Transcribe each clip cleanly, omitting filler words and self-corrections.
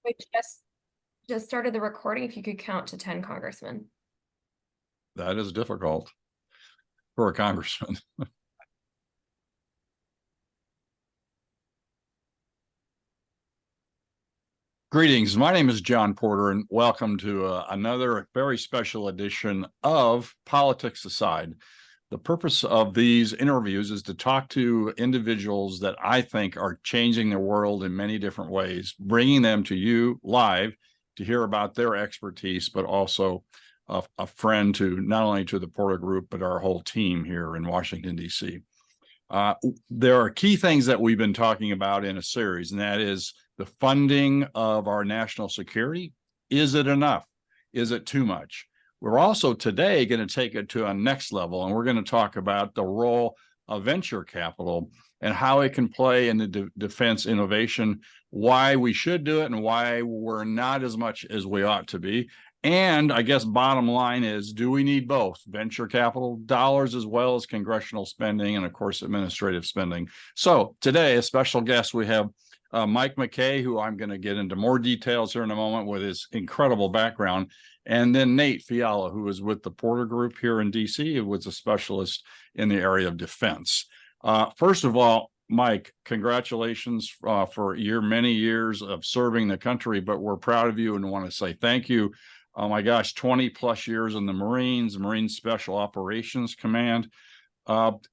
We just started the recording. If you could count to 10, Congressman. That is difficult for a congressman. Greetings. My name is John Porter, and welcome to another very special edition of Politics Aside. The purpose of these interviews is to talk to individuals that I think are changing the world in many different ways, bringing them to you live to hear about their expertise, but also a friend to not only to the Porter Group, but our whole team here in Washington, D.C. There are key things that we've been talking about in a series, and that is the funding of our national security. Is it enough? Is it too much? We're also today going to take it to a next level, and we're going to talk about the role of venture capital and how it can play in the defense innovation, why we should do it and why we're not as much as we ought to be. And I guess bottom line is, do we need both venture capital dollars as well as congressional spending and, of course, administrative spending? So today, a special guest, we have Mike MacKay, who I'm going to get into more details here in a moment with his incredible background. And then Nate Fiala, who is with the Porter Group here in D.C., who was a specialist in the area of defense. First of all, Mike, congratulations for your many years of serving the country, but we're proud of you and want to say thank you. Oh my gosh, 20 plus years in the Marine Special Operations Command.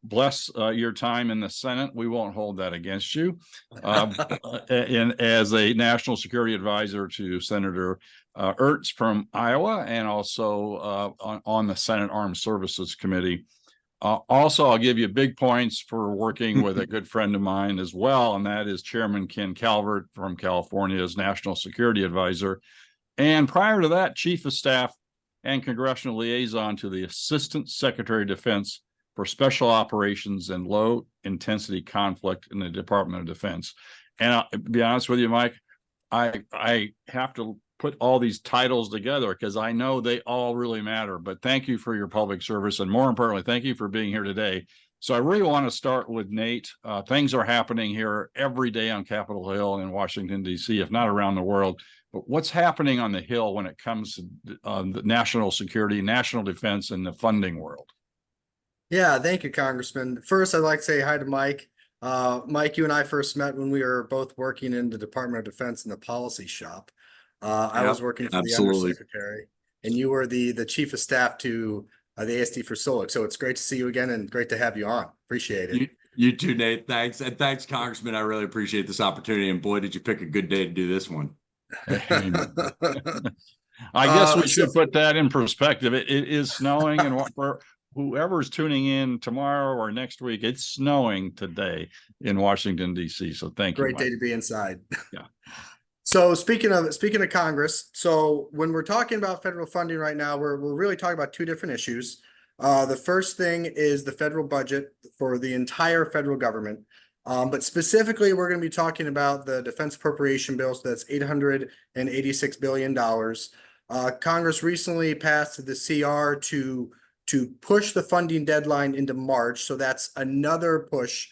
Bless your time in the Senate. We won't hold that against you. And as a national security advisor to Senator Ernst from Iowa, and also on the Senate Armed Services Committee. Also, I'll give you big points for working with a good friend of mine as well, and that is Chairman Ken Calvert from California as National Security Advisor. And prior to that, Chief of Staff and Congressional Liaison to the Assistant Secretary of Defense for Special Operations and Low Intensity Conflict in the Department of Defense. And I'll be honest with you, Mike, I have to put all these titles together because I know they all really matter. But thank you for your public service. And more importantly, thank you for being here today. So I really want to start with Nate. Things are happening here every day on Capitol Hill in Washington, D.C., if not around the world. But what's happening on the Hill when it comes to the national security, national defense, and the funding world? Yeah, thank you, Congressman. First, I'd like to say hi to Mike. Mike, you and I first met when we were both working in the Department of Defense in the policy shop. I was working for the Undersecretary, and you were the Chief of Staff to the ASD for SOLIC. So it's great to see you again and great to have you on. Appreciate it. You too, Nate. Thanks. And thanks, Congressman. I really appreciate this opportunity. And boy, did you pick a good day to do this one. I guess we should put that in perspective. It is snowing, and for whoever's tuning in tomorrow or next week, it's snowing today in Washington, D.C. So thank you. Great day to be inside. Yeah. So speaking of Congress, so when we're talking about federal funding right now, we're really talking about two different issues. The first thing is the federal budget for the entire federal government. But specifically, we're going to be talking about the defense appropriation bill. So that's $886 billion. Congress recently passed the CR to push the funding deadline into March. So that's another push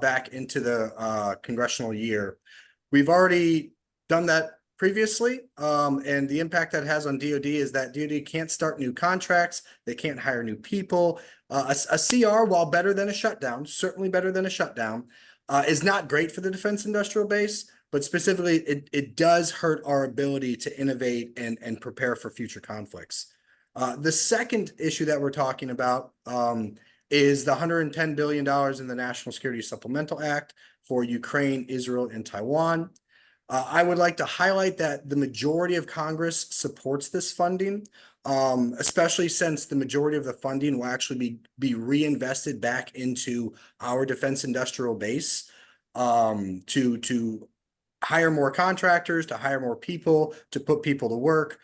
back into the congressional year. We've already done that previously, and the impact that has on DoD is that DoD can't start new contracts. They can't hire new people. A CR, while better than a shutdown, certainly better than a shutdown, is not great for the defense industrial base, but specifically it does hurt our ability to innovate and prepare for future conflicts. The second issue that we're talking about is the $110 billion in the National Security Supplemental Act for Ukraine, Israel, and Taiwan. I would like to highlight that the majority of Congress supports this funding, especially since the majority of the funding will actually be reinvested back into our defense industrial base, to hire more contractors, to hire more people, to put people to work.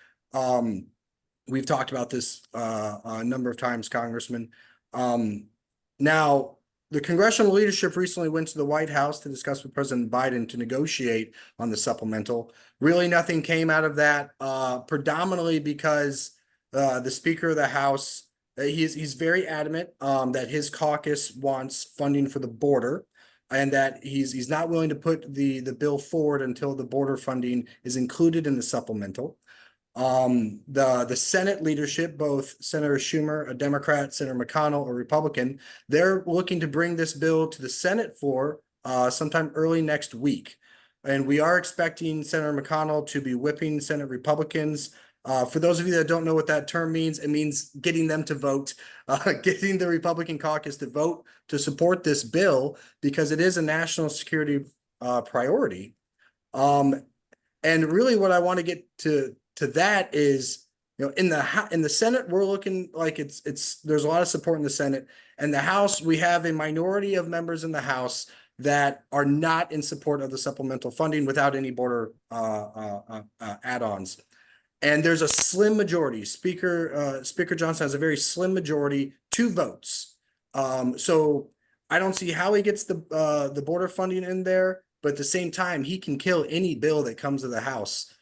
We've talked about this a number of times, Congressman. Now, the congressional leadership recently went to the White House to discuss with President Biden to negotiate on the supplemental. Really, nothing came out of that, predominantly because the Speaker of the House, he's very adamant that his caucus wants funding for the border. and that he's not willing to put the bill forward until the border funding is included in the supplemental. The Senate leadership, both Senator Schumer, a Democrat, Senator McConnell, a Republican, they're looking to bring this bill to the Senate floor sometime early next week. And we are expecting Senator McConnell to be whipping Senate Republicans. For those of you that don't know what that term means, it means getting them to vote, getting the Republican caucus to vote to support this bill because it is a national security priority. And really what I want to get to that is, you know, in the Senate, we're looking like there's a lot of support in the Senate. And the House, we have a minority of members in the House that are not in support of the supplemental funding without any border add-ons. And there's a slim majority. Speaker Johnson has a very slim majority, 2 votes. So I don't see how he gets the border funding in there, but at the same time, he can kill any bill that comes to the House,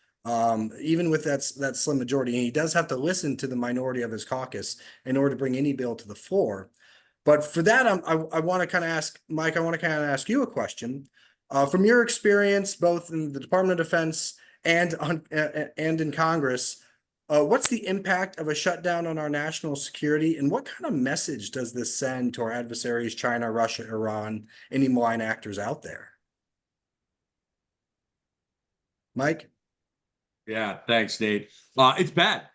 even with that slim majority. And he does have to listen to the minority of his caucus in order to bring any bill to the floor. But for that, I want to kind of ask Mike. I want to kind of ask you a question from your experience, both in the Department of Defense and in Congress. What's the impact of a shutdown on our national security, and what kind of message does this send to our adversaries, China, Russia, Iran, any malign actors out there? Mike? Yeah, thanks, Nate. It's bad.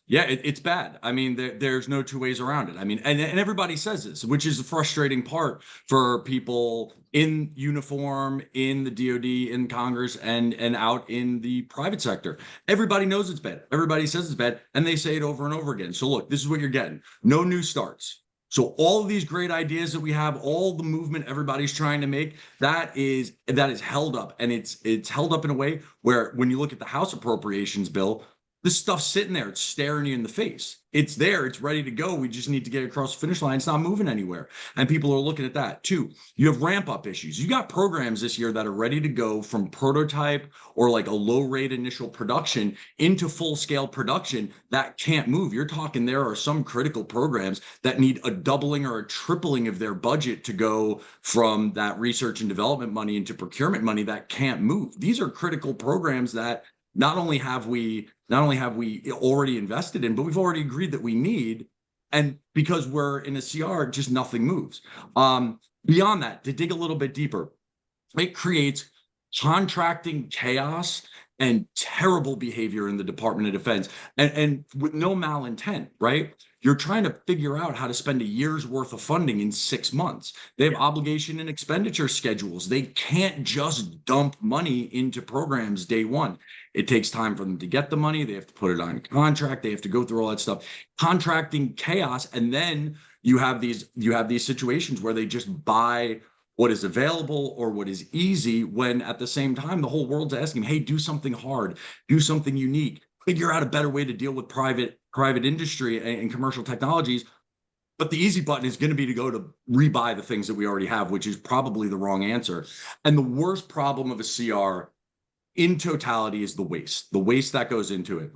It's bad. I mean, there's no 2 ways around it. I mean, and everybody says this, which is the frustrating part for people in uniform, in the DoD, in Congress, and out in the private sector. Everybody knows it's bad. Everybody says it's bad, and they say it over and over again. So look, this is what you're getting. No new starts. So all of these great ideas that we have, all the movement everybody's trying to make, that is held up. And it's held up in a way where when you look at the House Appropriations bill, this stuff's sitting there, it's staring you in the face. It's there, it's ready to go. We just need to get across the finish line. It's not moving anywhere. And people are looking at that too. You have ramp up issues. You got programs this year that are ready to go from prototype or like a low rate initial production into full scale production that can't move. You're talking there are some critical programs that need a doubling or a tripling of their budget to go from that research and development money into procurement money that can't move. These are critical programs that not only have we already invested in, but we've already agreed that we need. And because we're in a CR, just nothing moves. Beyond that, to dig a little bit deeper, it creates contracting chaos and terrible behavior in the Department of Defense, and with no malintent, right? You're trying to figure out how to spend a year's worth of funding in 6 months. They have obligation and expenditure schedules. They can't just dump money into programs day one. It takes time for them to get the money. They have to put it on contract. They have to go through all that stuff. Contracting chaos, and then you have these situations where they just buy what is available or what is easy, when at the same time the whole world's asking, hey, do something hard, do something unique, figure out a better way to deal with private industry and commercial technologies. But the easy button is going to be to go to rebuy the things that we already have, which is probably the wrong answer. And the worst problem of a CR in totality is the waste that goes into it.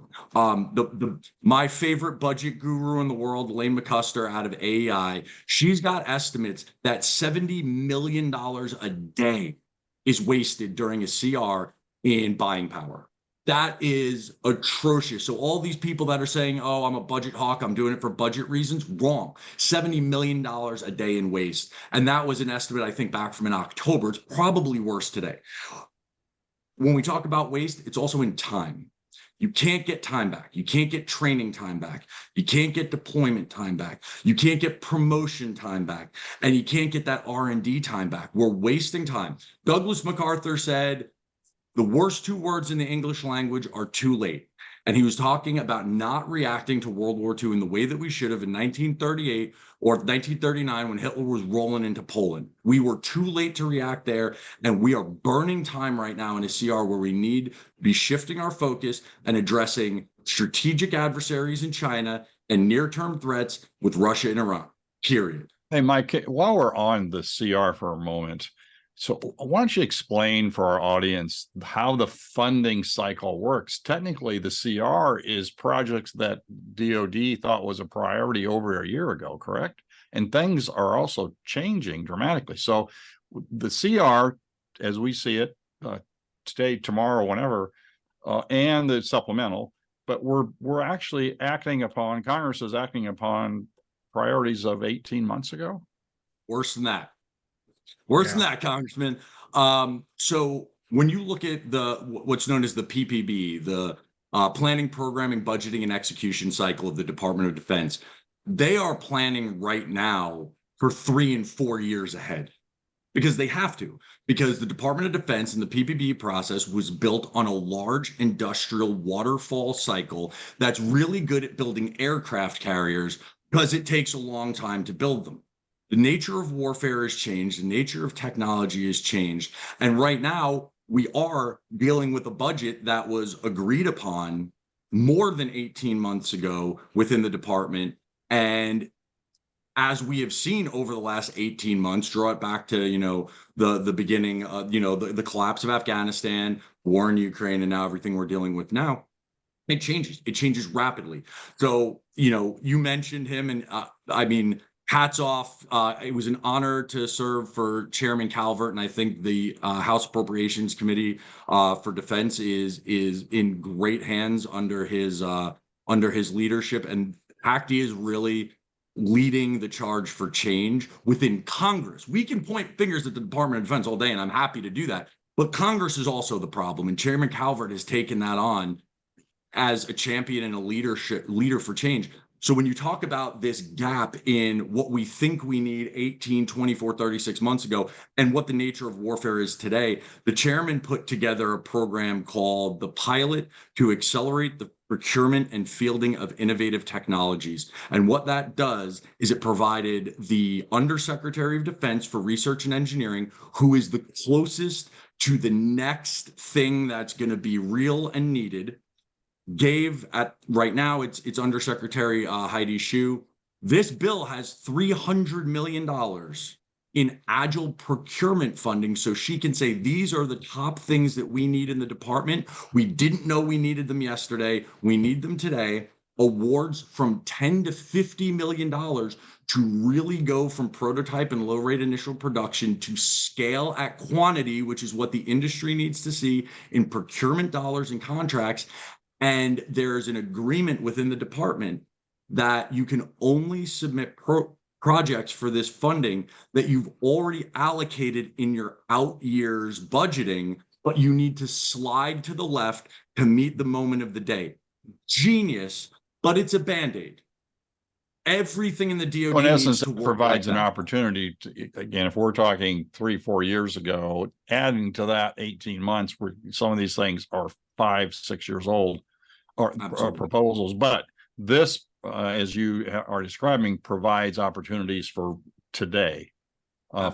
My favorite budget guru in the world, Elaine McCusker out of AEI, she's got estimates that $70 million a day is wasted during a CR in buying power. That is atrocious. So all these people that are saying, oh, I'm a budget hawk, I'm doing it for budget reasons, wrong. $70 million a day in waste. And that was an estimate, I think, back from in October. It's probably worse today. When we talk about waste, it's also in time. You can't get time back. You can't get training time back. You can't get deployment time back. You can't get promotion time back. And you can't get that R&D time back. We're wasting time. Douglas MacArthur said, the worst 2 words in the English language are too late. And he was talking about not reacting to World War II in the way that we should have in 1938 or 1939 when Hitler was rolling into Poland. We were too late to react there, and we are burning time right now in a CR where we need to be shifting our focus and addressing strategic adversaries in China and near-term threats with Russia and Iran, period. Hey, Mike, while we're on the CR for a moment, so why don't you explain for our audience how the funding cycle works? Technically, the CR is projects that DoD thought was a priority over a year ago, correct? and things are also changing dramatically. So the CR, as we see it, today, tomorrow, whenever, and the supplemental, but we're actually acting upon, Congress is acting upon priorities of 18 months ago. Worse than that. Worse than that, Congressman. So when you look at what's known as the PPB, the planning, programming, budgeting, and execution cycle of the Department of Defense, they are planning right now for 3 and 4 years ahead. Because they have to, because the Department of Defense and the PPB process was built on a large industrial waterfall cycle that's really good at building aircraft carriers because it takes a long time to build them. The nature of warfare has changed, the nature of technology has changed, and right now we are dealing with a budget that was agreed upon more than 18 months ago within the department. And as we have seen over the last 18 months, draw it back to, the beginning, the collapse of Afghanistan, war in Ukraine, and now everything we're dealing with now, it changes rapidly. So, you mentioned him, and I mean, hats off. It was an honor to serve for Chairman Calvert, and I think the House Appropriations Committee for Defense is in great hands under his leadership, and PACD is really leading the charge for change within Congress. We can point fingers at the Department of Defense all day, and I'm happy to do that. But Congress is also the problem, and Chairman Calvert has taken that on as a champion and a leader for change. So when you talk about this gap in what we think we need 18, 24, 36 months ago, and what the nature of warfare is today, the chairman put together a program called the Pilot to Accelerate the Procurement and Fielding of Innovative Technologies. And what that does is it provided the Undersecretary of Defense for Research and Engineering, who is the closest to the next thing that's going to be real and needed, gave at right now it's Undersecretary Heidi Shue. This bill has $300 million in agile procurement funding, so she can say these are the top things that we need in the department. We didn't know we needed them yesterday. We need them today. Awards from $10 to $50 million to really go from prototype and low rate initial production to scale at quantity, which is what the industry needs to see in procurement dollars and contracts. And there's an agreement within the department that you can only submit projects for this funding that you've already allocated in your out years budgeting, but you need to slide to the left to meet the moment of the day. Genius, but it's a Band-Aid. Everything in the DoD in essence, needs to it work provides like an that. opportunity to, again, if we're talking 3-4 years ago, adding to that 18 months where some of these things are 5-6 years old or proposals, but this, as you are describing, provides opportunities for today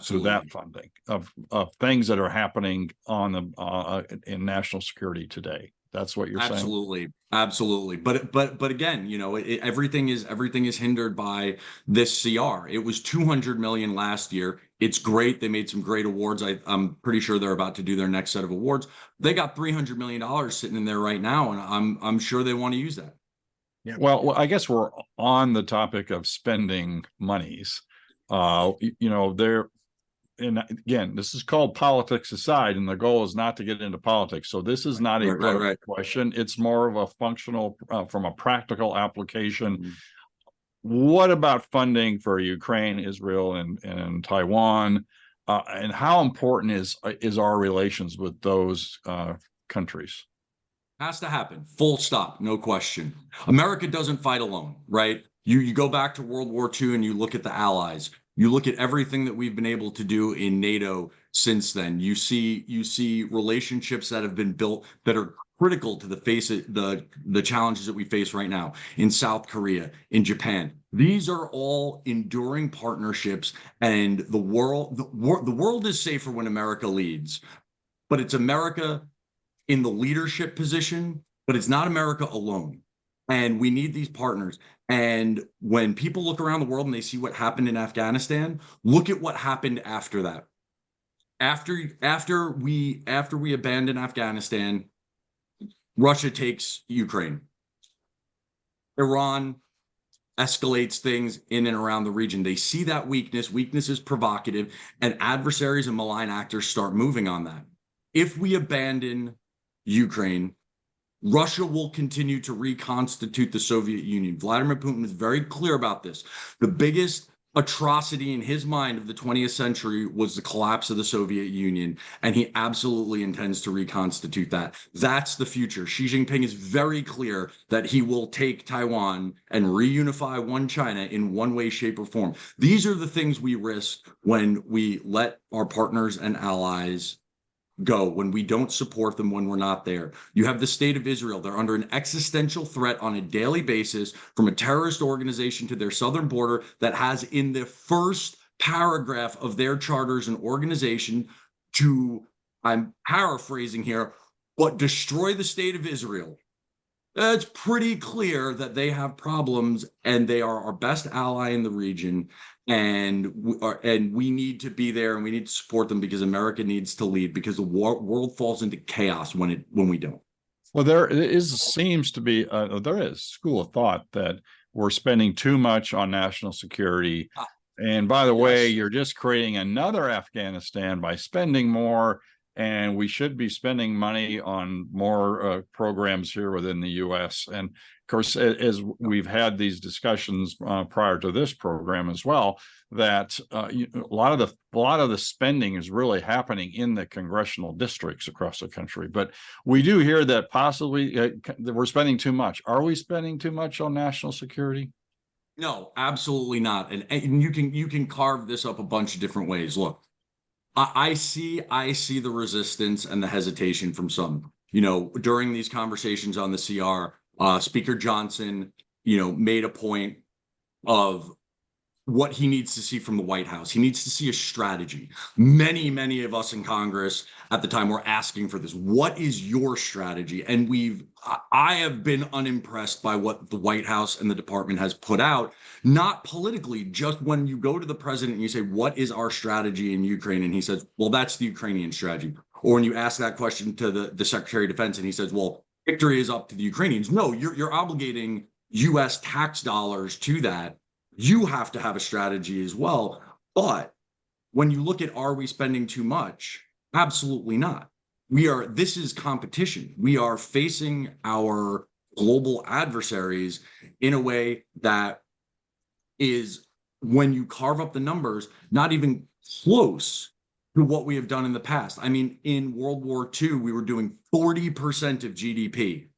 through that funding of things that are happening on the in national security today. That's what you're saying. Absolutely. But again, everything is hindered by this CR. It was 200 million last year. It's great. They made some great awards. I'm pretty sure they're about to do their next set of awards. They got $300 million sitting in there right now, and I'm sure they want to use that. Yeah. Well, I guess we're on the topic of spending monies. And again, this is called Politics Aside, and the goal is not to get into politics. So this is not a question. It's more of a functional, from a practical application. Mm-hmm. What about funding for Ukraine, Israel, and Taiwan? And how important is our relations with those countries? Has to happen. Full stop. No question. America doesn't fight alone, right? You go back to World War II and you look at the Allies. You look at everything that we've been able to do in NATO since then. You see relationships that have been built that are critical to the challenges that we face right now in South Korea, in Japan. These are all enduring partnerships, and the world is safer when America leads. But it's America in the leadership position, but it's not America alone. And we need these partners. And when people look around the world and they see what happened in Afghanistan, look at what happened after that. After we abandon Afghanistan, Russia takes Ukraine. Iran escalates things in and around the region. They see that weakness. Weakness is provocative, and adversaries and malign actors start moving on that. If we abandon Ukraine, Russia will continue to reconstitute the Soviet Union. Vladimir Putin is very clear about this. The biggest atrocity in his mind of the 20th century was the collapse of the Soviet Union, and he absolutely intends to reconstitute that. That's the future. Xi Jinping is very clear that he will take Taiwan and reunify one China in one way, shape, or form. These are the things we risk when we let our partners and allies go, when we don't support them, when we're not there. You have the state of Israel. They're under an existential threat on a daily basis from a terrorist organization to their southern border that has in the first paragraph of their charters and organization to, I'm paraphrasing here, but destroy the state of Israel. It's pretty clear that they have problems, and they are our best ally in the region. And we need to be there, and we need to support them, because America needs to lead, because the world falls into chaos when we don't. Well, there seems to be there is school of thought that we're spending too much on national security. And by the way, you're just creating another Afghanistan by spending more, and we should be spending money on more programs here within the U.S. And of course, as we've had these discussions prior to this program as well, that a lot of the spending is really happening in the congressional districts across the country. But we do hear that possibly that we're spending too much. Are we spending too much on national security? No, absolutely not. And you can carve this up a bunch of different ways. Look, I see the resistance and the hesitation from some. During these conversations on the CR, Speaker Johnson, made a point of what he needs to see from the White House. He needs to see a strategy. Many of us in Congress at the time were asking for this. What is your strategy? And I have been unimpressed by what the White House and the department has put out, not politically, just when you go to the president and you say, what is our strategy in Ukraine? And he says, well, that's the Ukrainian strategy. Or when you ask that question to the Secretary of Defense and he says, well, victory is up to the Ukrainians. No, you're obligating U.S. tax dollars to that. You have to have a strategy as well. But when you look at, are we spending too much? Absolutely not. This is competition. We are facing our global adversaries in a way that is, when you carve up the numbers, not even close to what we have done in the past. I mean, in World War II, we were doing 40% of GDP.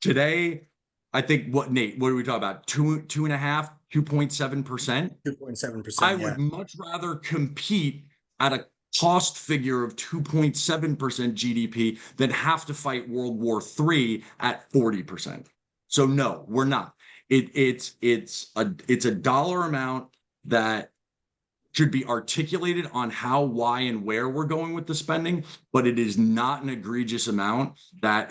Today, I think what are we talking about? 2.5%, 2.7%? 2.7%. I would much rather compete at a cost figure of 2.7% GDP than have to fight World War III at 40%. So no, we're not. It's a dollar amount that should be articulated on how, why, and where we're going with the spending, but it is not an egregious amount that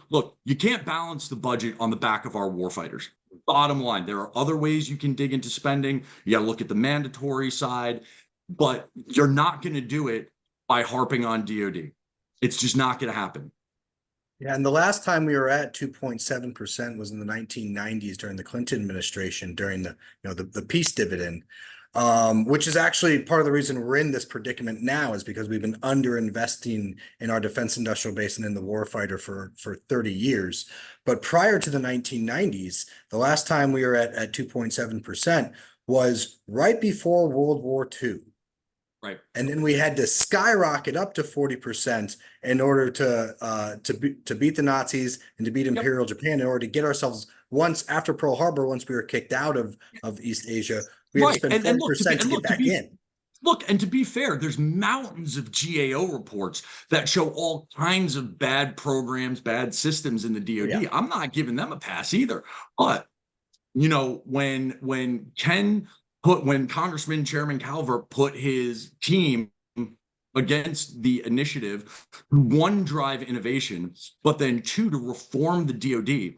look, you can't balance the budget on the back of our warfighters. Bottom line, there are other ways you can dig into spending. You got to look at the mandatory side, but you're not going to do it by harping on DOD. It's just not going to happen. Yeah, and the last time we were at 2.7% was in the 1990s during the Clinton administration, during the peace dividend. Which is actually part of the reason we're in this predicament now, is because we've been underinvesting in our defense industrial base and in the warfighter for 30 years. But prior to the 1990s, the last time we were at 2.7% was right before World War II. Right. And then we had to skyrocket up to 40% in order to beat the Nazis and to beat Imperial Japan, in order to get ourselves, after Pearl Harbor, once we were kicked out of East Asia, we had to spend 40% to get back in. Look, and to be fair, there's mountains of GAO reports that show all kinds of bad programs, bad systems in the DoD. Yeah. I'm not giving them a pass either. But, when Congressman Chairman Calvert put his team against the initiative, one, drive innovation, but then two, to reform the DoD.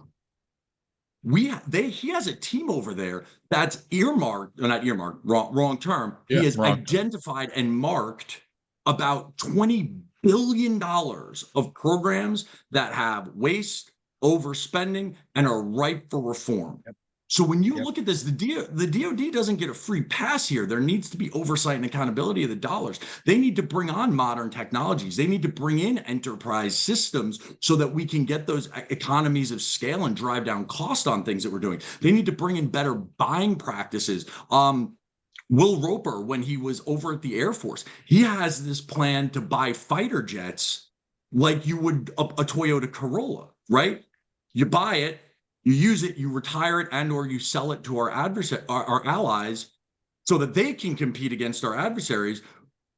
He has a team over there that's wrong term. Yeah, he has identified and marked about $20 billion of programs that have waste, overspending, and are ripe for reform. So when you Yep. look at this, the DoD doesn't get a free pass here. There needs to be oversight and accountability of the dollars. They need to bring on modern technologies. They need to bring in enterprise systems so that we can get those economies of scale and drive down cost on things that we're doing. They need to bring in better buying practices. Will Roper, when he was over at the Air Force, he has this plan to buy fighter jets like you would a Toyota Corolla, right? You buy it, you use it, you retire it, and or you sell it to our allies so that they can compete against our adversaries.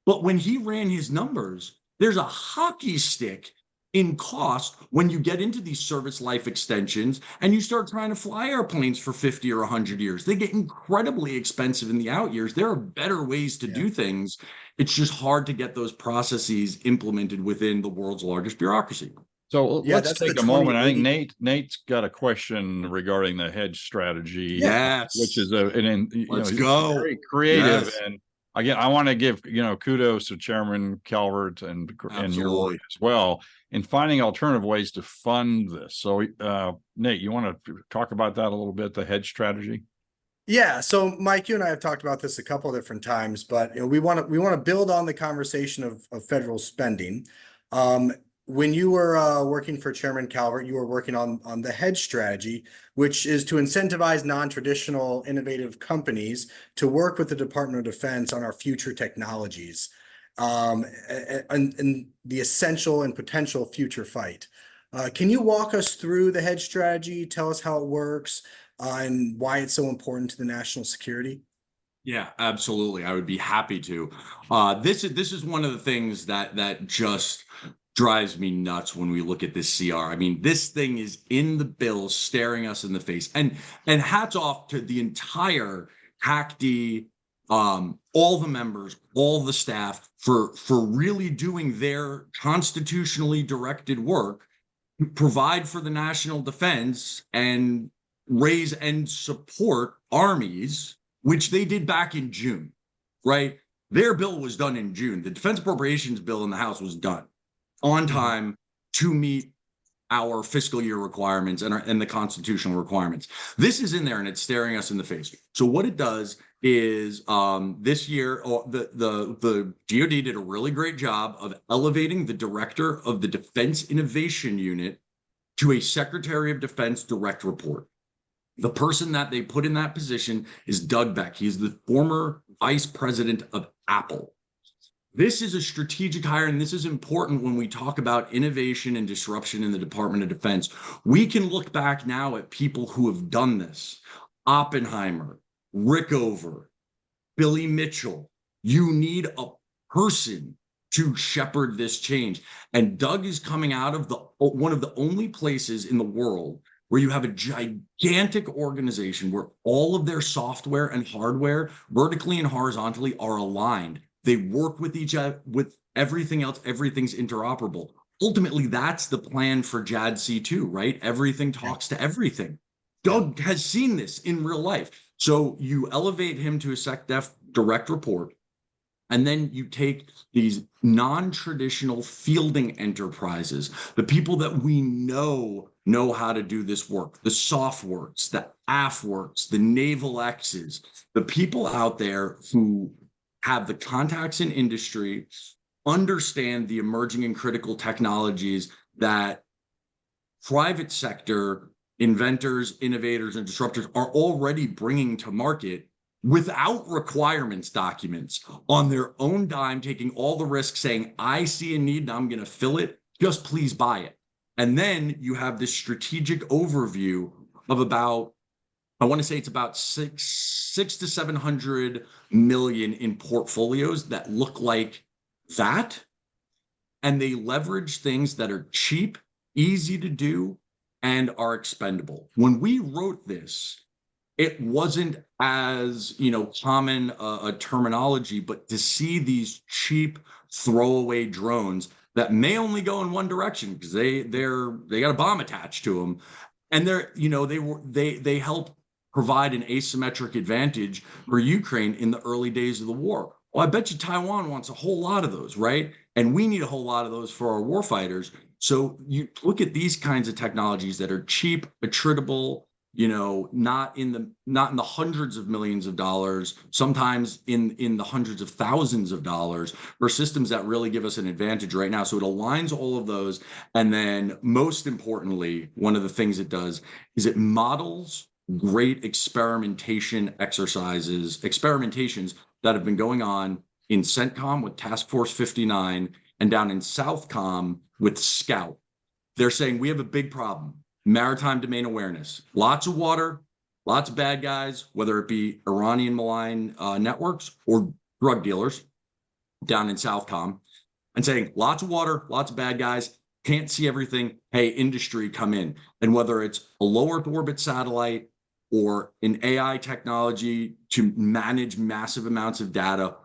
But when he ran his numbers, there's a hockey stick in cost when you get into these service life extensions and you start trying to fly airplanes for 50 or 100 years. They get incredibly expensive in the out years. There are better ways to do things. It's just hard to get those processes implemented within the world's largest bureaucracy. So Yeah, let's that's the take a moment. I think 2080. Nate's got a question regarding the hedge strategy, Yes. which is Let's go. very creative. Yes. And again, I want to give, kudos to Chairman Calvert and your work Absolutely. as well in finding alternative ways to fund this. So, Nate, you want to talk about that a little bit, the hedge strategy? Yeah, so Mike, you and I have talked about this a couple of different times, but we want to build on the conversation of federal spending. When you were working for Chairman Calvert, you were working on the hedge strategy, which is to incentivize non-traditional innovative companies to work with the Department of Defense on our future technologies, and the essential and potential future fight. Can you walk us through the hedge strategy? Tell us how it works, and why it's so important to the national security? Yeah, absolutely. I would be happy to. This is one of the things that just drives me nuts when we look at this CR. I mean, this thing is in the bill, staring us in the face. And hats off to the entire HACD, all the members, all the staff for really doing their constitutionally directed work, provide for the national defense and raise and support armies, which they did back in June, right? Their bill was done in June. The Defense Appropriations bill in the House was done on time to meet our fiscal year requirements and the constitutional requirements. This is in there and it's staring us in the face. So what it does is this year, the DoD did a really great job of elevating the director of the Defense Innovation Unit to a Secretary of Defense direct report. The person that they put in that position is Doug Beck. He's the former vice president of Apple. This is a strategic hire, and this is important when we talk about innovation and disruption in the Department of Defense. We can look back now at people who have done this. Oppenheimer, Rickover, Billy Mitchell. You need a person to shepherd this change. And Doug is coming out of one of the only places in the world where you have a gigantic organization where all of their software and hardware, vertically and horizontally, are aligned. They work with each other, with everything else. Everything's interoperable. Ultimately, that's the plan for JADC2, right? Everything talks to everything. Doug has seen this in real life. So you elevate him to a SecDef direct report, and then you take these non-traditional fielding enterprises, the people that we know how to do this work, the SOFWorks, the AFWorks, the Naval X's, the people out there who have the contacts in industry, understand the emerging and critical technologies that private sector inventors, innovators, and disruptors are already bringing to market without requirements documents, on their own dime, taking all the risks, saying, I see a need and I'm going to fill it, just please buy it. And then you have this strategic overview of about, I want to say it's about six to 700 million in portfolios that look like that. And they leverage things that are cheap, easy to do, and are expendable. When we wrote this, it wasn't as common a terminology, but to see these cheap throwaway drones that may only go in one direction because they got a bomb attached to them, and they help provide an asymmetric advantage for Ukraine in the early days of the war. Well, I bet you Taiwan wants a whole lot of those, right? And we need a whole lot of those for our warfighters. So you look at these kinds of technologies that are cheap, attritable, not in the hundreds of millions of dollars, sometimes in the hundreds of thousands of dollars for systems that really give us an advantage right now. So it aligns all of those. And then most importantly, one of the things it does is it models great experimentations that have been going on in CENTCOM with Task Force 59 and down in SOUTHCOM with SCOUT. They're saying we have a big problem. Maritime domain awareness, lots of water, lots of bad guys, whether it be Iranian malign networks or drug dealers down in Southcom, and saying lots of water, lots of bad guys, can't see everything. Hey, industry, come in. And whether it's a low Earth orbit satellite or an AI technology to manage massive amounts of data,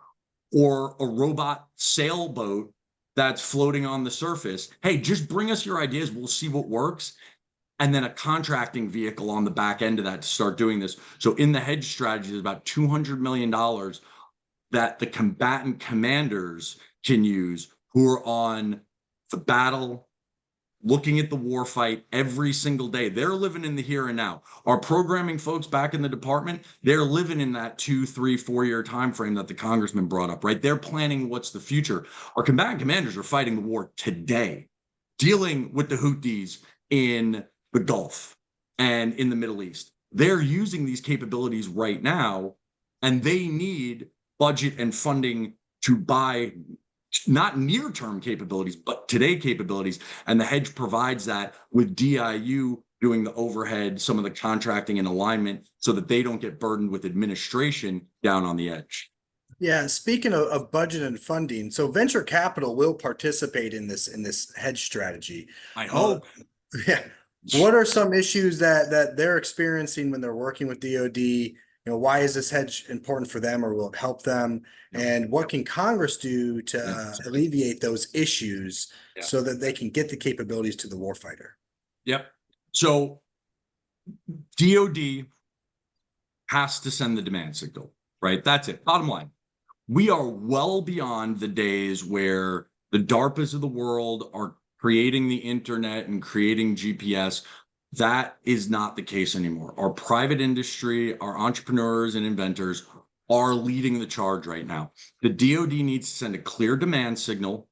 or a robot sailboat that's floating on the surface, hey, just bring us your ideas. We'll see what works. And then a contracting vehicle on the back end of that to start doing this. So in the hedge strategy, there's about $200 million that the combatant commanders can use who are on the battle, looking at the war fight every single day. They're living in the here and now. Our programming folks back in the department, they're living in that 2, 3, 4 year time frame that the congressman brought up, right? They're planning what's the future. Our combatant commanders are fighting the war today, dealing with the Houthis in the Gulf and in the Middle East. They're using these capabilities right now, and they need budget and funding to buy not near-term capabilities, but today capabilities. And the hedge provides that with DIU doing the overhead, some of the contracting and alignment, so that they don't get burdened with administration down on the edge. Yeah, speaking of budget and funding, so venture capital will participate in this hedge strategy. I hope. Yeah. What are some issues that they're experiencing when they're working with DoD? Why is this hedge important for them, or will it help them? And what can Congress do to alleviate those issues so that they can get the capabilities to the warfighter? Yep. So DoD has to send the demand signal, right? That's it. Bottom line. We are well beyond the days where the DARPAs of the world are creating the internet and creating GPS. That is not the case anymore. Our private industry, our entrepreneurs and inventors are leading the charge right now. The DoD needs to send a clear demand signal,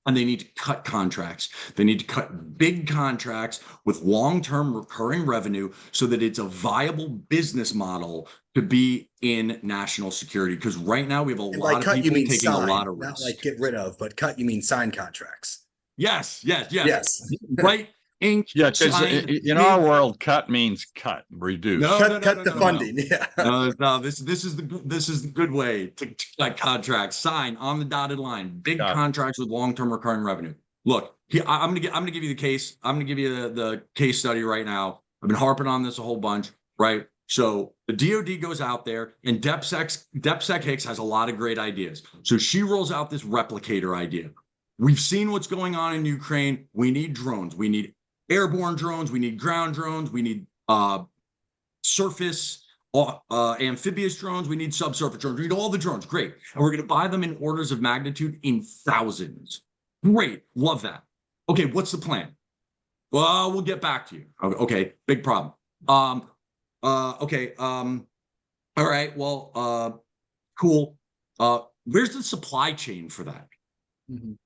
and they need to cut contracts. They need to cut big contracts with long-term recurring revenue so that it's a viable business model to be in national security. Because right now we have a lot of people taking sign, a lot of risks. Not like get rid of, but cut, you mean sign contracts. Yes. Right. Yeah, because in our world, cut means cut, reduce. Cut the funding. Yeah. No, this is the good way to cut contracts. Sign on the dotted line. Big contracts with long-term recurring revenue. Look, I'm gonna give you the case. I'm gonna give you the case study right now. I've been harping on this a whole bunch, right? So the DoD goes out there, and DepSec Hicks has a lot of great ideas. So she rolls out this replicator idea. We've seen what's going on in Ukraine. We need drones. We need airborne drones. We need ground drones. We need surface amphibious drones. We need subsurface drones. We need all the drones. Great. And we're going to buy them in orders of magnitude in thousands. Great. Love that. Okay. What's the plan? Well, we'll get back to you. Okay. Big problem. Okay. All right. Well, cool. Where's the supply chain for that?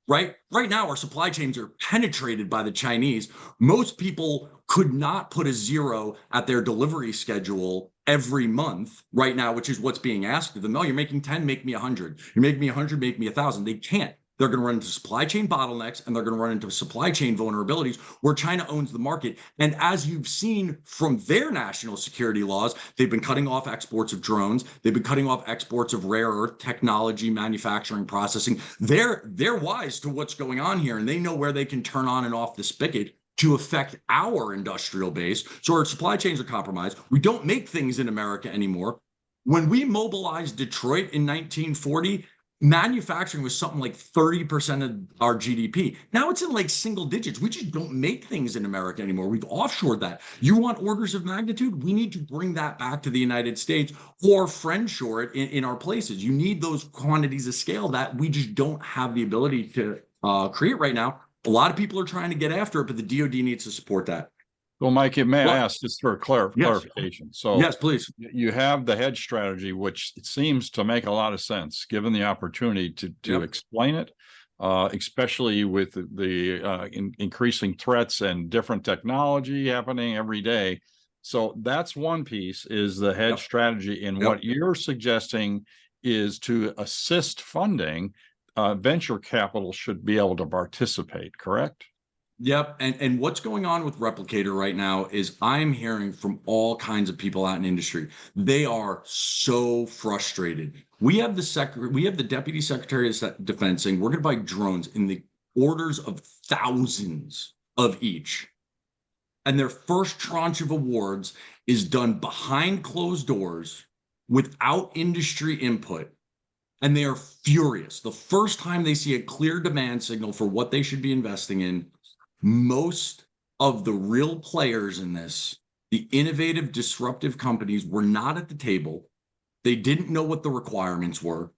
Right now, our supply chains are penetrated by the Chinese. Most people could not put a zero at their delivery schedule every month right now, which is what's being asked of them. Oh, you're making 10, make me 100. You're making me 100, make me 1,000. They can't. They're going to run into supply chain bottlenecks, and they're going to run into supply chain vulnerabilities where China owns the market. And as you've seen from their national security laws, they've been cutting off exports of drones. They've been cutting off exports of rare earth technology, manufacturing, processing. They're wise to what's going on here, and they know where they can turn on and off the spigot to affect our industrial base. So our supply chains are compromised. We don't make things in America anymore. When we mobilized Detroit in 1940, manufacturing was something like 30% of our GDP. Now it's in like single digits. We just don't make things in America anymore. We've offshored that. You want orders of magnitude? We need to bring that back to the United States or friendshore it in our places. You need those quantities of scale that we just don't have the ability to create right now. A lot of people are trying to get after it, but the DoD needs to support that. Well, Mike, may I Well, ask just for yes. clarification? So Yes, please. you have the hedge strategy, which it seems to make a lot of sense, given the opportunity to Yep. explain it, especially with the increasing threats and different technology happening every day. So that's one piece, is the hedge Yep. strategy. And Yep. what you're suggesting is to assist funding, venture capital should be able to participate, correct? Yep. And what's going on with Replicator right now is I'm hearing from all kinds of people out in industry. They are so frustrated. We have the Deputy Secretary of Defense saying we're going to buy drones in the orders of thousands of each. And their first tranche of awards is done behind closed doors without industry input. And they are furious. The first time they see a clear demand signal for what they should be investing in, most of the real players in this, the innovative, disruptive companies, were not at the table. They didn't know what the requirements were,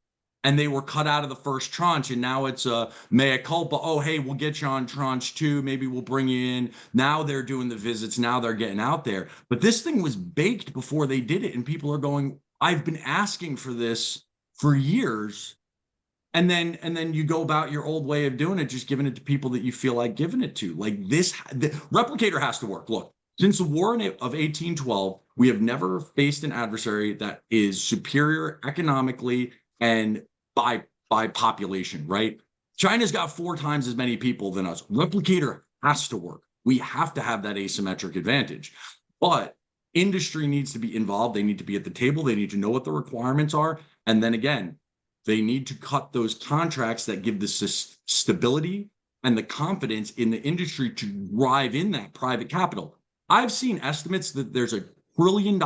and they were cut out of the first tranche. And now it's a mea culpa. Oh, hey, we'll get you on tranche 2. Maybe we'll bring you in. Now they're doing the visits. Now they're getting out there. But this thing was baked before they did it. And people are going, I've been asking for this for years. And then you go about your old way of doing it, just giving it to people that you feel like giving it to. Like this, the Replicator has to work. Look, since the War of 1812, we have never faced an adversary that is superior economically and by population, right? China's got 4 times as many people than us. Replicator has to work. We have to have that asymmetric advantage. But industry needs to be involved. They need to be at the table. They need to know what the requirements are. And then again, they need to cut those contracts that give the stability and the confidence in the industry to drive in that private capital. I've seen estimates that there's $1 trillion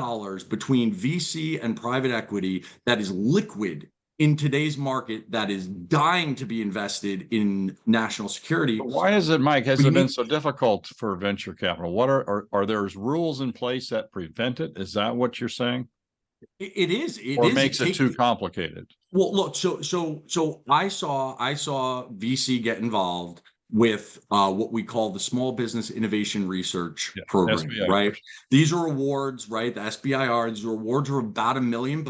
between VC and private equity that is liquid in today's market, that is dying to be invested in national security. But why is it, Mike, has it been so difficult for venture capital? What are there rules in place that prevent it? Is that what you're saying? It is. Or makes it too complicated? Well, look, so I saw VC get involved with what we call the Small Business Innovation Research Program, SBIR. right? These are awards, right? The SBIR, these are awards are about $1 million,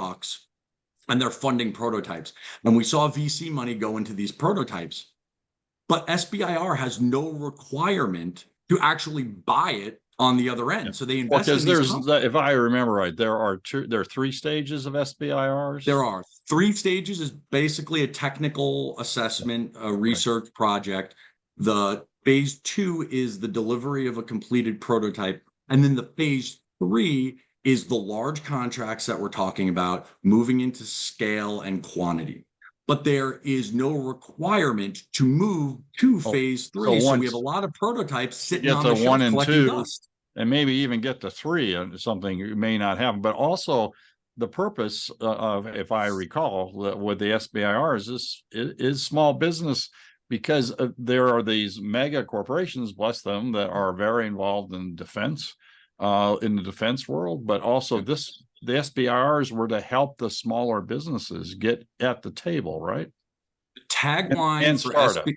and they're funding prototypes. And we saw VC money go into these prototypes, but SBIR has no requirement to actually buy it on the other end. So they invest in these companies. If I remember right, there are 3 stages of SBIRs. There are 3 stages. Is basically a technical assessment, a research project. The phase 2 is the delivery of a completed prototype. And then the phase 3 is the large contracts that we're talking about, moving into scale and quantity. But there is no requirement to move to phase 3. So we have a lot of prototypes sitting on the shelf collecting dust. And maybe even get to 3, something you may not have. But also the purpose of, if I recall, with the SBIRs is small business, because there are these mega corporations, bless them, that are very involved in defense, in the defense world. But also the SBIRs were to help the smaller businesses get at the table, right? The tagline for SBIR.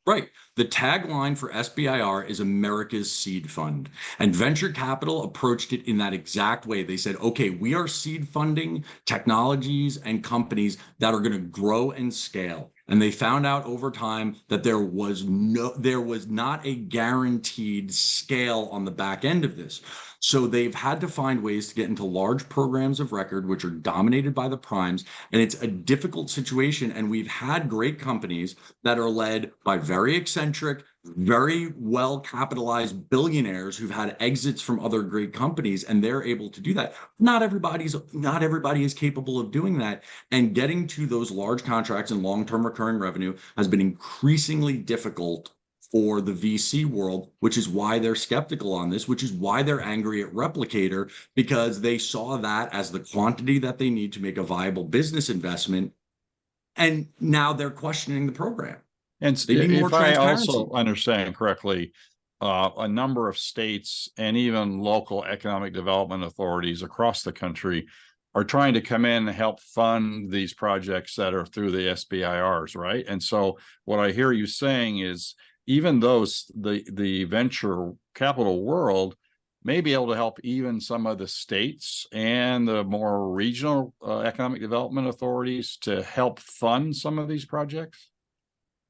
Right. The tagline for SBIR is America's Seed Fund. And venture capital approached it in that exact way. They said, okay, we are seed funding technologies and companies that are going to grow and scale. And they found out over time that there was not a guaranteed scale on the back end of this. So they've had to find ways to get into large programs of record, which are dominated by the primes. And it's a difficult situation. And we've had great companies that are led by very eccentric, very well capitalized billionaires who've had exits from other great companies, and they're able to do that. Not everybody is capable of doing that. And getting to those large contracts and long-term recurring revenue has been increasingly difficult for the VC world, which is why they're skeptical on this, which is why they're angry at Replicator, because they saw that as the quantity that they need to make a viable business investment. And now they're questioning the program. And if I also understand correctly, a number of states and even local economic development authorities across the country are trying to come in and help fund these projects that are through the SBIRs, right? And so what I hear you saying is, even though the venture capital world may be able to help even some of the states and the more regional economic development authorities to help fund some of these projects?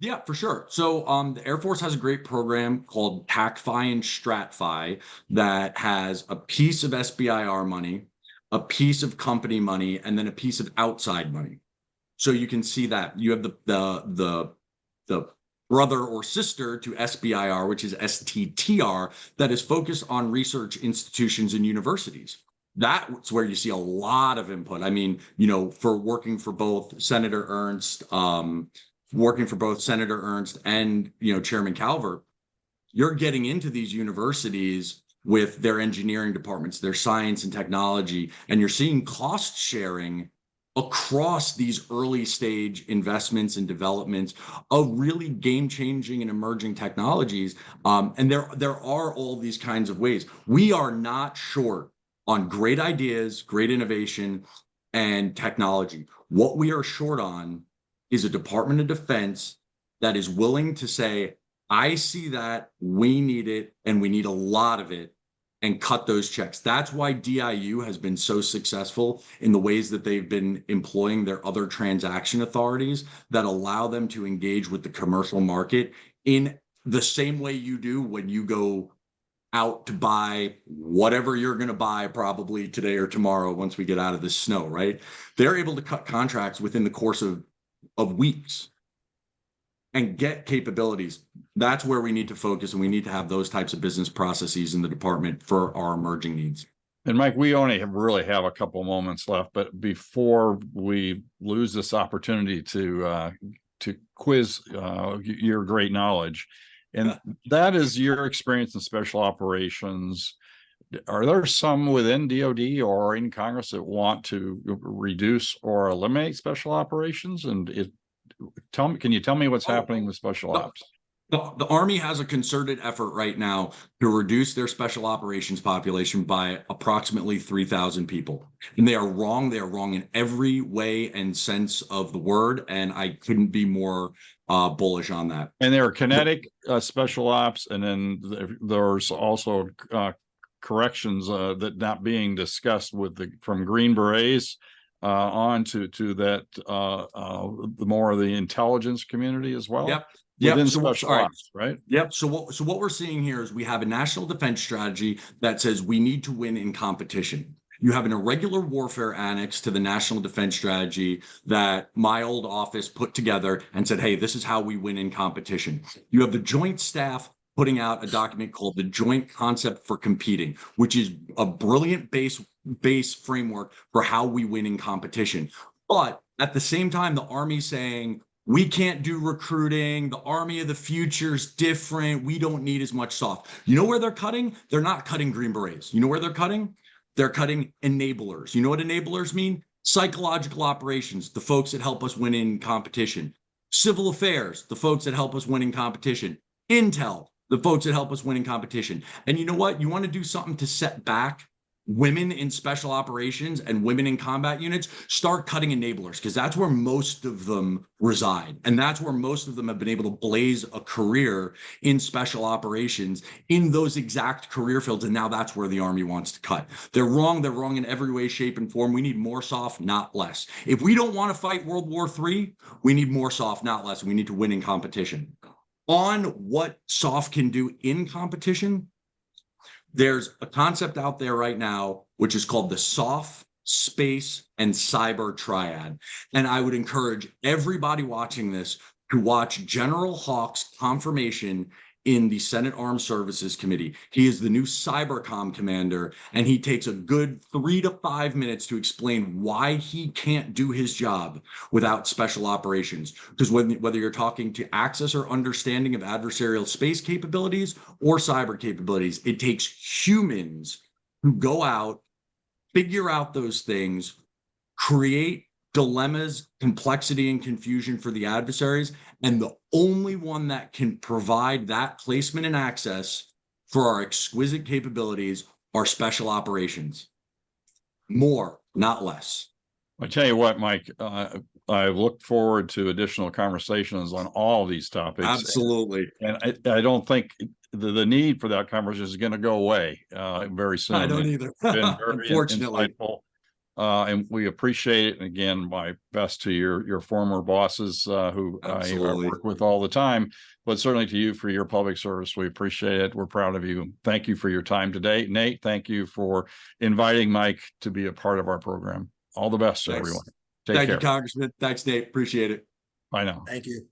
Yeah, for sure. So the Air Force has a great program called TACFI and StratFi that has a piece of SBIR money, a piece of company money, and then a piece of outside money. So you can see that you have the brother or sister to SBIR, which is STTR, that is focused on research institutions and universities. That's where you see a lot of input. I mean, for working for both Senator Ernst, and Chairman Calvert, you're getting into these universities with their engineering departments, their science and technology, and you're seeing cost sharing across these early stage investments and developments of really game-changing and emerging technologies. And there are all these kinds of ways. We are not short on great ideas, great innovation, and technology. What we are short on is a Department of Defense that is willing to say, I see that, we need it, and we need a lot of it, and cut those checks. That's why DIU has been so successful in the ways that they've been employing their other transaction authorities that allow them to engage with the commercial market in the same way you do when you go out to buy whatever you're going to buy probably today or tomorrow once we get out of this snow, right? They're able to cut contracts within the course of weeks and get capabilities. That's where we need to focus, and we need to have those types of business processes in the department for our emerging needs. And Mike, we only really have a couple moments left, but before we lose this opportunity to quiz your great knowledge, and that is your experience in special operations. Are there some within DoD or in Congress that want to reduce or eliminate special operations? And can you tell me what's happening with special ops? The Army has a concerted effort right now to reduce their special operations population by approximately 3,000 people. And they are wrong. They are wrong in every way and sense of the word. And I couldn't be more bullish on that. And there are kinetic special ops, and then there's also corrections that not being discussed from Green Berets on to that the more of the intelligence community as well. Yep. Within So, special ops, right? Yep. So what we're seeing here is we have a national defense strategy that says we need to win in competition. You have an irregular warfare annex to the national defense strategy that my old office put together and said, hey, this is how we win in competition. You have the joint staff putting out a document called the Joint Concept for Competing, which is a brilliant base framework for how we win in competition. But at the same time, the Army's saying, we can't do recruiting. The Army of the future is different. We don't need as much soft. You know where they're cutting? They're not cutting Green Berets. You know where they're cutting? They're cutting enablers. You know what enablers mean? Psychological operations, the folks that help us win in competition. Civil affairs, the folks that help us win in competition. Intel, the folks that help us win in competition. And you know what? You want to do something to set back women in special operations and women in combat units, start cutting enablers, because that's where most of them reside. And that's where most of them have been able to blaze a career in special operations in those exact career fields. And now that's where the Army wants to cut. They're wrong. They're wrong in every way, shape, and form. We need more soft, not less. If we don't want to fight World War III, we need more soft, not less. We need to win in competition. On what soft can do in competition, there's a concept out there right now, which is called the soft, space, and cyber triad. And I would encourage everybody watching this to watch General Hawk's confirmation in the Senate Armed Services Committee. He is the new cybercom commander, and he takes a good 3 to 5 minutes to explain why he can't do his job without special operations. Because whether you're talking to access or understanding of adversarial space capabilities or cyber capabilities, it takes humans who go out, figure out those things, create dilemmas, complexity, and confusion for the adversaries. And the only one that can provide that placement and access for our exquisite capabilities are special operations. More, not less. I tell you what, Mike, I look forward to additional conversations on all these topics. Absolutely. And I don't think the need for that conversation is going to go away very soon. I don't It's either. been very Unfortunately. insightful. And we appreciate it. And again, my best to your former bosses who I Absolutely. work with all the time, but certainly to you for your public service. We appreciate it. We're proud of you. Thank you for your time today. Nate, thank you for inviting Mike to be a part of our program. All the best to Thanks. everyone. Take Thank care. you, Congressman. Thanks, Nate. Appreciate it. Bye now. Thank you.